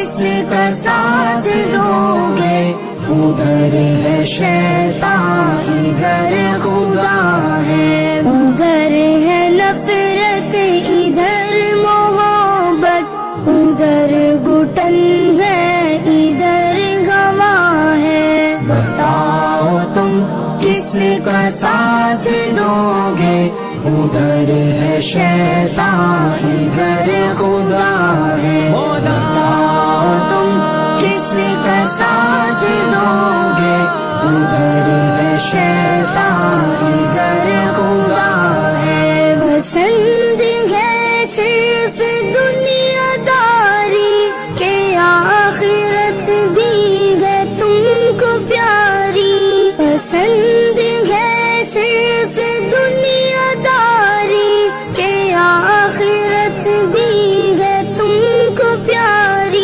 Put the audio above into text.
کس کا ساتھ دو گے؟ ادھر ہے شیطان ادھر خدا ہے، ادھر ہے نفرت ادھر محبت، ادھر گھٹن ہے ادھر گواہ ہے۔ بتاؤ تم کس کا ساتھ دو گے؟ ادھر ہے شیطان ادھر خدا